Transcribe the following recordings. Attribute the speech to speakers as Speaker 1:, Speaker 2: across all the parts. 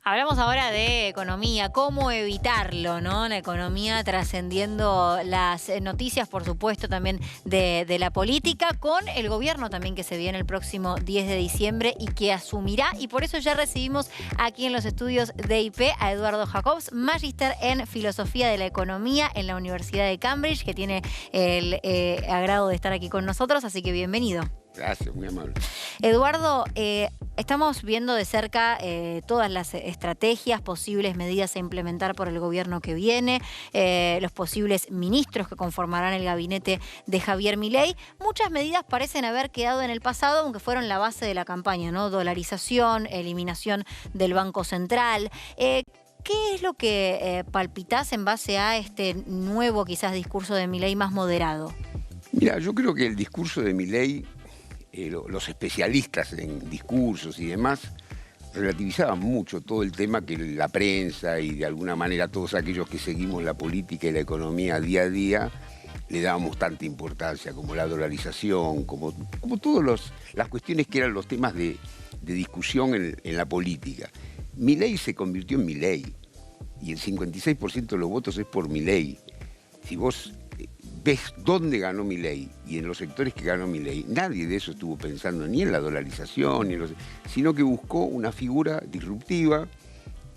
Speaker 1: Hablamos ahora de economía, cómo evitarlo, ¿no? La economía trascendiendo las noticias, por supuesto, también de la política, con el gobierno también que se viene el próximo 10 de diciembre y que asumirá. Y por eso ya recibimos aquí en los estudios de IP a Eduardo Jacobs, magíster en Filosofía de la Economía en la Universidad de Cambridge, que tiene el agrado de estar aquí con nosotros, así que bienvenido.
Speaker 2: Gracias, muy amable.
Speaker 1: Eduardo, estamos viendo de cerca todas las estrategias, posibles medidas a implementar por el gobierno que viene, los posibles ministros que conformarán el gabinete de Javier Milei. Muchas medidas parecen haber quedado en el pasado, aunque fueron la base de la campaña, ¿no? Dolarización, eliminación del Banco Central. ¿Qué es lo que palpitás en base a este nuevo, quizás, discurso de Milei más moderado?
Speaker 2: Mira, yo creo que el discurso de Milei, los especialistas en discursos y demás, relativizaban mucho todo el tema que la prensa y de alguna manera todos aquellos que seguimos la política y la economía día a día le dábamos tanta importancia, como la dolarización, como todas las cuestiones que eran los temas de discusión en la política. Milei se convirtió en Milei y el 56% de los votos es por Milei. Si vos ves dónde ganó Milei y en los sectores que ganó Milei, nadie de eso estuvo pensando ni en la dolarización, sino que buscó una figura disruptiva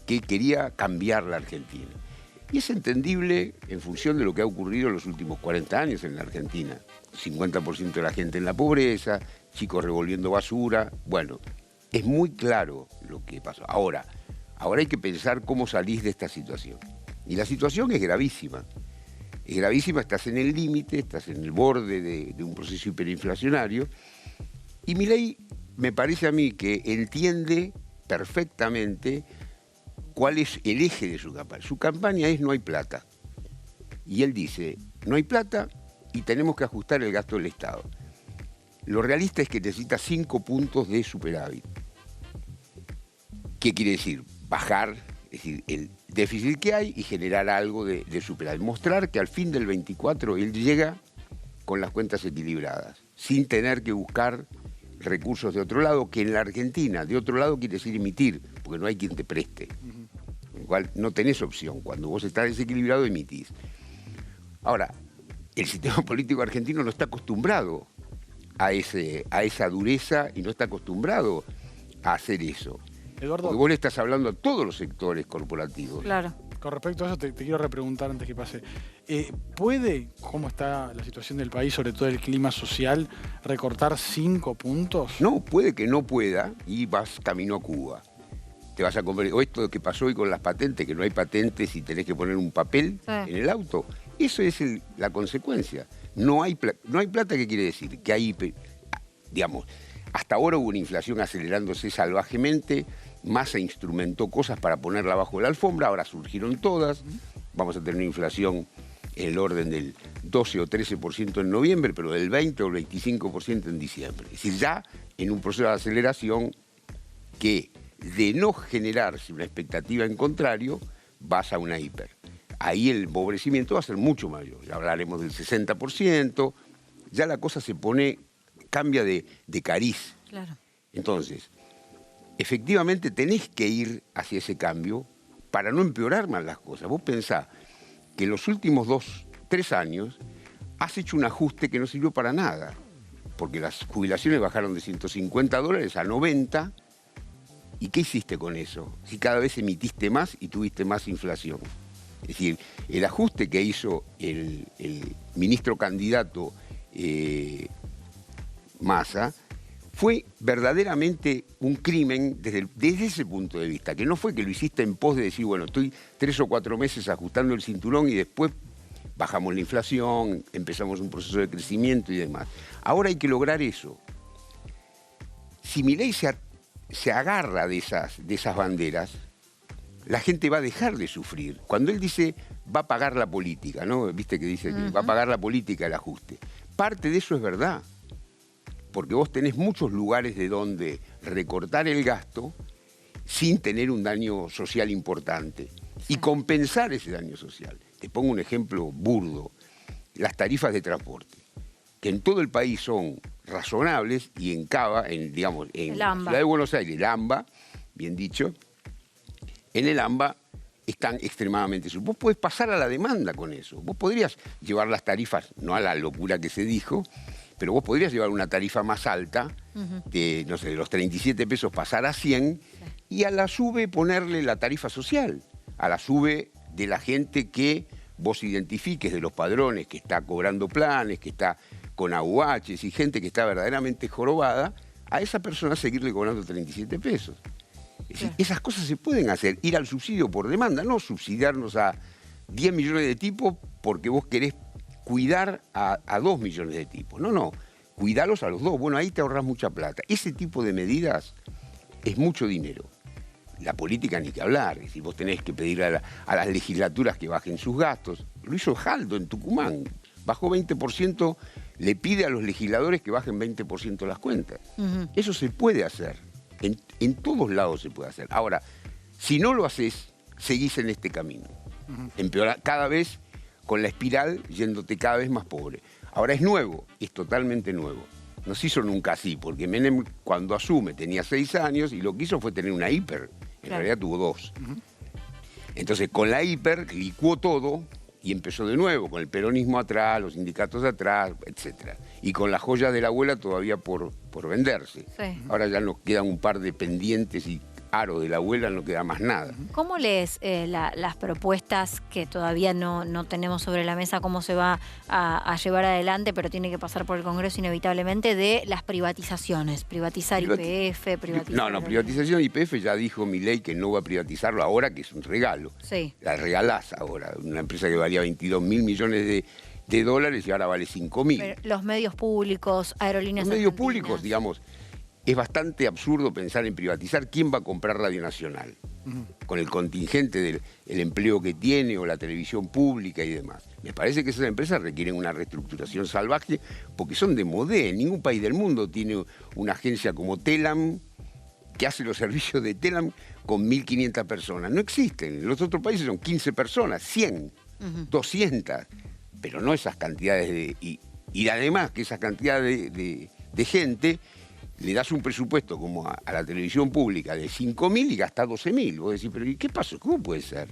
Speaker 2: que quería cambiar la Argentina. Y es entendible en función de lo que ha ocurrido en los últimos 40 años en la Argentina. 50% de la gente en la pobreza, chicos revolviendo basura. Bueno, es muy claro lo que pasó. Ahora hay que pensar cómo salís de esta situación. Y la situación es gravísima. Es gravísima, estás en el límite, estás en el borde de un proceso hiperinflacionario. Y Milei me parece a mí que entiende perfectamente cuál es el eje de su campaña. Su campaña es no hay plata. Y él dice, no hay plata y tenemos que ajustar el gasto del Estado. Lo realista es que necesita 5 puntos de superávit. ¿Qué quiere decir? Bajar, es decir, el déficit que hay y generar algo de superávit. Mostrar que al fin del 24 él llega con las cuentas equilibradas, sin tener que buscar recursos de otro lado, que en la Argentina, de otro lado quiere decir emitir, porque no hay quien te preste. Con lo cual no tenés opción. Cuando vos estás desequilibrado, emitís. Ahora, el sistema político argentino no está acostumbrado a esa dureza y no está acostumbrado a hacer eso.
Speaker 3: Eduardo,
Speaker 2: porque vos le estás hablando a todos los sectores corporativos.
Speaker 1: Claro.
Speaker 3: con respecto a eso te quiero repreguntar antes que pase. ¿Puede, cómo está la situación del país, sobre todo el clima social, recortar 5 puntos?
Speaker 2: No, puede que no pueda y vas camino a Cuba. Te vas a comprar, o esto que pasó hoy con las patentes, que no hay patentes y tenés que poner un papel en el auto. Eso es la consecuencia. No hay plata, ¿qué quiere decir? Que hay, digamos, hasta ahora hubo una inflación acelerándose salvajemente, Massa instrumentó cosas para ponerla bajo la alfombra, ahora surgieron todas, vamos a tener una inflación en el orden del 12 o 13% en noviembre, pero del 20 o el 25% en diciembre. Es decir, ya en un proceso de aceleración que, de no generarse una expectativa en contrario, vas a una hiper. Ahí el empobrecimiento va a ser mucho mayor, ya hablaremos del 60%, ya la cosa se pone, cambia de cariz.
Speaker 1: Claro.
Speaker 2: Entonces, efectivamente tenés que ir hacia ese cambio para no empeorar más las cosas. Vos pensás que en los últimos 3 años has hecho un ajuste que no sirvió para nada, porque las jubilaciones bajaron de $150 a 90, ¿y qué hiciste con eso? Si cada vez emitiste más y tuviste más inflación. Es decir, el ajuste que hizo el ministro candidato Massa fue verdaderamente un crimen desde ese punto de vista, que no fue que lo hiciste en pos de decir, bueno, estoy 3 o 4 meses ajustando el cinturón y después bajamos la inflación, empezamos un proceso de crecimiento y demás. Ahora hay que lograr eso. Si Milei se agarra de esas banderas, la gente va a dejar de sufrir. Cuando él dice, va a pagar la política, ¿no? Viste que dice que va a pagar la política el ajuste. Parte de eso es verdad. Porque vos tenés muchos lugares de donde recortar el gasto sin tener un daño social importante y compensar ese daño social. Te pongo un ejemplo burdo, las tarifas de transporte, que en todo el país son razonables y en Cava, digamos, en la ciudad de Buenos Aires, el AMBA, bien dicho, en el AMBA están extremadamente... Vos podés pasar a la demanda con eso. Vos podrías llevar las tarifas, no a la locura que se dijo, pero vos podrías llevar una tarifa más alta, de, no sé, de los 37 pesos pasar a 100, y a la SUBE ponerle la tarifa social. A la SUBE de la gente que vos identifiques, de los padrones, que está cobrando planes, que está con AUHs y gente que está verdaderamente jorobada, a esa persona seguirle cobrando 37 pesos. Es decir, esas cosas se pueden hacer. Ir al subsidio por demanda, no subsidiarnos a 10 millones de tipos porque vos querés cuidar a 2 millones de tipos. No, no, cuidalos a los dos. Bueno, ahí te ahorrás mucha plata. Ese tipo de medidas es mucho dinero. La política ni que hablar. Es decir, vos tenés que pedir a las legislaturas que bajen sus gastos. Lo hizo Jaldo en Tucumán. Bajó 20%, le pide a los legisladores que bajen 20% las cuentas. Eso se puede hacer. En todos lados se puede hacer. Ahora, si no lo haces, seguís en este camino. Empeora cada vez con la espiral yéndote cada vez más pobre. Ahora es nuevo, es totalmente nuevo. No se hizo nunca así, porque Menem cuando asume tenía 6 años y lo que hizo fue tener una hiper. En realidad tuvo 2. Entonces con la hiper licuó todo y empezó de nuevo, con el peronismo atrás, los sindicatos atrás, etc. Y con la joya de la abuela todavía por venderse. Sí. Ahora ya nos quedan un par de pendientes y aro de la abuela, no queda más nada.
Speaker 1: ¿Cómo lees las propuestas que todavía no tenemos sobre la mesa, cómo se va a llevar adelante, pero tiene que pasar por el Congreso inevitablemente, de las privatizaciones? Privatizar YPF, privatizar...
Speaker 2: No, privatización YPF ya dijo Milei que no va a privatizarlo ahora, que es un regalo.
Speaker 1: Sí.
Speaker 2: La regalás ahora. Una empresa que valía 22.000 millones de dólares y ahora vale 5.000.
Speaker 1: Los medios públicos, aerolíneas
Speaker 2: Los medios
Speaker 1: argentinas.
Speaker 2: públicos, digamos... Es bastante absurdo pensar en privatizar. ¿Quién va a comprar Radio Nacional? Con el contingente del empleo que tiene o la televisión pública y demás. Me parece que esas empresas requieren una reestructuración salvaje porque son de modé. Ningún país del mundo tiene una agencia como Telam que hace los servicios de Telam con 1.500 personas. No existen. En los otros países son 15 personas, 100, 200. Pero no esas cantidades y además que esa cantidad de gente... Le das un presupuesto como a la televisión pública de 5.000 y gastás 12.000. Vos decís, pero ¿y qué pasó? ¿Cómo puede ser?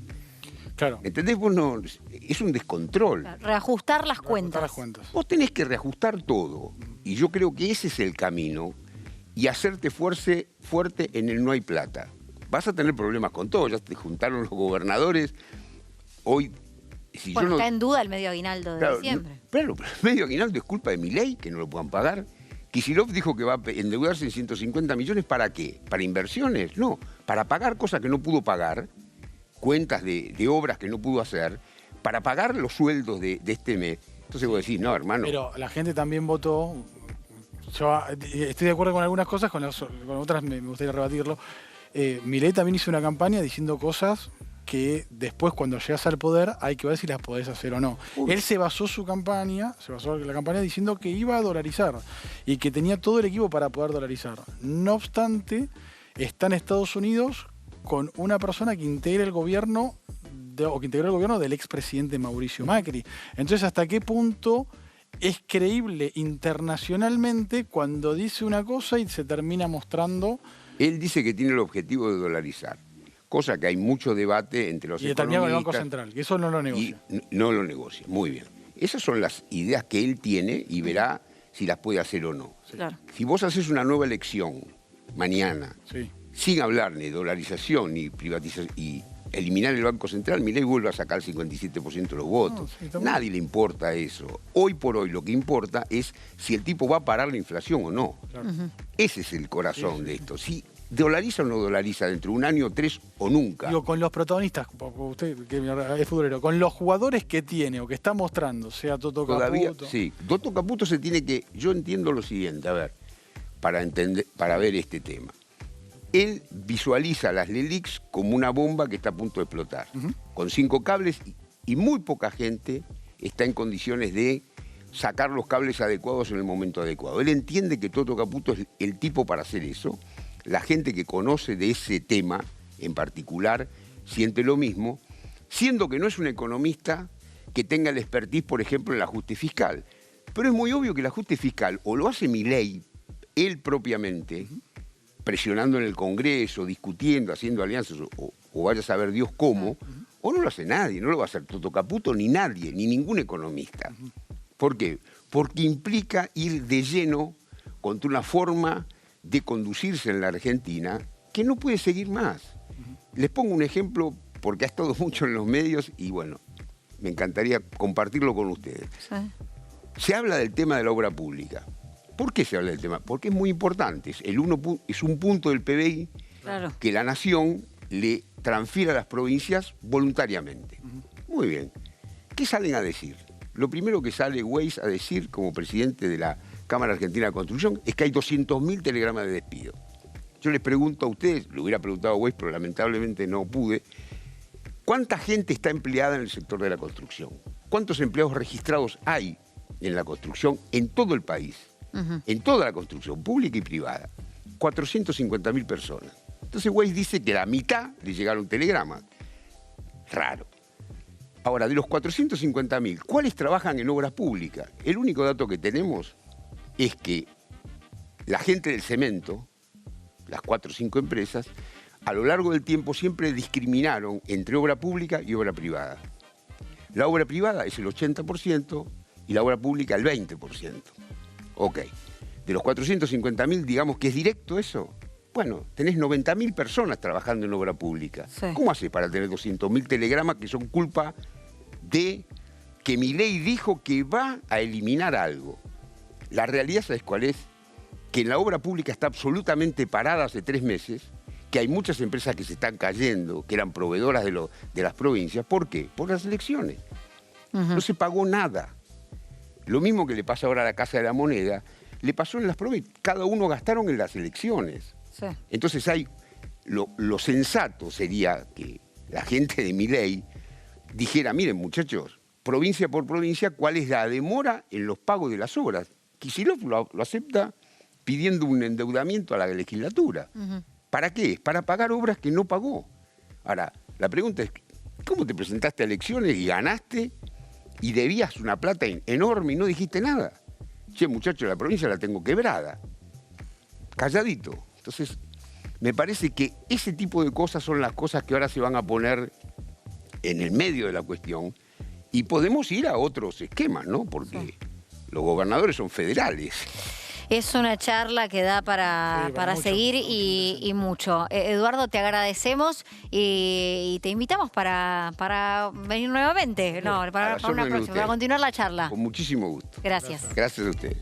Speaker 3: Claro.
Speaker 2: ¿Entendés? Vos no, es un descontrol.
Speaker 1: Reajustar las cuentas.
Speaker 2: Vos tenés que reajustar todo. Y yo creo que ese es el camino. Y hacerte fuerte en el no hay plata. Vas a tener problemas con todo. Ya te juntaron los gobernadores. Hoy...
Speaker 1: Si bueno, está en duda el medio aguinaldo de diciembre.
Speaker 2: Pero el medio aguinaldo es culpa de Milei, que no lo puedan pagar. Kicillof dijo que va a endeudarse en 150 millones, ¿para qué? ¿Para inversiones? No, para pagar cosas que no pudo pagar, cuentas de obras que no pudo hacer, para pagar los sueldos de este mes. Entonces vos decís, no, hermano.
Speaker 3: Pero la gente también votó, yo estoy de acuerdo con algunas cosas, con otras me gustaría rebatirlo. Milei también hizo una campaña diciendo cosas que después cuando llegas al poder hay que ver si las podés hacer o no. Él se basó la campaña diciendo que iba a dolarizar y que tenía todo el equipo para poder dolarizar. No obstante, está en Estados Unidos con una persona que integra el gobierno que integró el gobierno del expresidente Mauricio Macri. Entonces, ¿hasta qué punto es creíble internacionalmente cuando dice una cosa y se termina mostrando?
Speaker 2: Él dice que tiene el objetivo de dolarizar. Cosa que hay mucho debate entre los economistas. Y también con el
Speaker 3: Banco Central, que eso no lo negocia.
Speaker 2: No lo negocia, muy bien. Esas son las ideas que él tiene y verá si las puede hacer o no.
Speaker 1: Sí. Claro.
Speaker 2: Si vos haces una nueva elección mañana, sin hablar ni de dolarización ni privatización y eliminar el Banco Central, Milei vuelve a sacar el 57% de los votos. Nadie le importa eso. Hoy por hoy lo que importa es si el tipo va a parar la inflación o no. Claro. Ese es el corazón de esto. Si ¿dolariza o no dolariza dentro de un año, 3 o nunca?
Speaker 3: Digo, con los protagonistas, usted que es futbolero, con los jugadores que tiene o que está mostrando, sea Toto Caputo.
Speaker 2: Sí, Toto Caputo se tiene que... Yo entiendo lo siguiente, a ver, para ver este tema. Él visualiza las LELIQs como una bomba que está a punto de explotar, con 5 cables y muy poca gente está en condiciones de sacar los cables adecuados en el momento adecuado. Él entiende que Toto Caputo es el tipo para hacer eso. La gente que conoce de ese tema en particular siente lo mismo, siendo que no es un economista que tenga el expertise, por ejemplo, en el ajuste fiscal. Pero es muy obvio que el ajuste fiscal o lo hace Milei, él propiamente, presionando en el Congreso, discutiendo, haciendo alianzas, o vaya a saber Dios cómo, o no lo hace nadie, no lo va a hacer Toto Caputo ni nadie, ni ningún economista. ¿Por qué? Porque implica ir de lleno contra una forma de conducirse en la Argentina que no puede seguir más. Les pongo un ejemplo porque ha estado mucho en los medios y bueno, me encantaría compartirlo con ustedes.
Speaker 1: Sí.
Speaker 2: Se habla del tema de la obra pública. ¿Por qué se habla del tema? Porque es muy importante. Es un punto del PBI
Speaker 1: Claro.
Speaker 2: que la nación le transfiere a las provincias voluntariamente. Muy bien. ¿Qué salen a decir? Lo primero que sale Weiss a decir como presidente de la Cámara Argentina de Construcción es que hay 200.000 telegramas de despido. Yo les pregunto a ustedes, lo hubiera preguntado a Weiss, pero lamentablemente no pude, ¿cuánta gente está empleada en el sector de la construcción? ¿Cuántos empleados registrados hay en la construcción en todo el país? En toda la construcción, pública y privada. 450.000 personas. Entonces Weiss dice que a la mitad le llegaron telegramas. Raro. Ahora, de los 450.000, ¿cuáles trabajan en obras públicas? El único dato que tenemos es que la gente del cemento, las 4 o 5 empresas, a lo largo del tiempo siempre discriminaron entre obra pública y obra privada. La obra privada es el 80% y la obra pública el 20%. Ok. De los 450.000, digamos que es directo eso. Bueno, tenés 90.000 personas trabajando en obra pública.
Speaker 1: Sí.
Speaker 2: ¿Cómo haces para tener 200.000 telegramas que son culpa de que Milei dijo que va a eliminar algo? La realidad, ¿sabes cuál es? Que en la obra pública está absolutamente parada hace 3 meses, que hay muchas empresas que se están cayendo, que eran proveedoras de las provincias. ¿Por qué? Por las elecciones. No se pagó nada. Lo mismo que le pasa ahora a la Casa de la Moneda, le pasó en las provincias. Cada uno gastaron en las elecciones.
Speaker 1: Sí.
Speaker 2: Entonces lo sensato sería que la gente de Milei dijera, miren muchachos, provincia por provincia, ¿cuál es la demora en los pagos de las obras? Kicillof lo acepta pidiendo un endeudamiento a la legislatura. ¿Para qué? Para pagar obras que no pagó. Ahora, la pregunta es, ¿cómo te presentaste a elecciones y ganaste y debías una plata enorme y no dijiste nada? Che, muchacho, la provincia la tengo quebrada. Calladito. Entonces, me parece que ese tipo de cosas son las cosas que ahora se van a poner en el medio de la cuestión y podemos ir a otros esquemas, ¿no? Porque los gobernadores son federales.
Speaker 1: Es una charla que da para
Speaker 3: mucho,
Speaker 1: seguir y mucho. Eduardo, te agradecemos y te invitamos para venir nuevamente. No, para una próxima, para continuar la charla.
Speaker 2: Con muchísimo gusto.
Speaker 1: Gracias.
Speaker 2: Gracias a ustedes.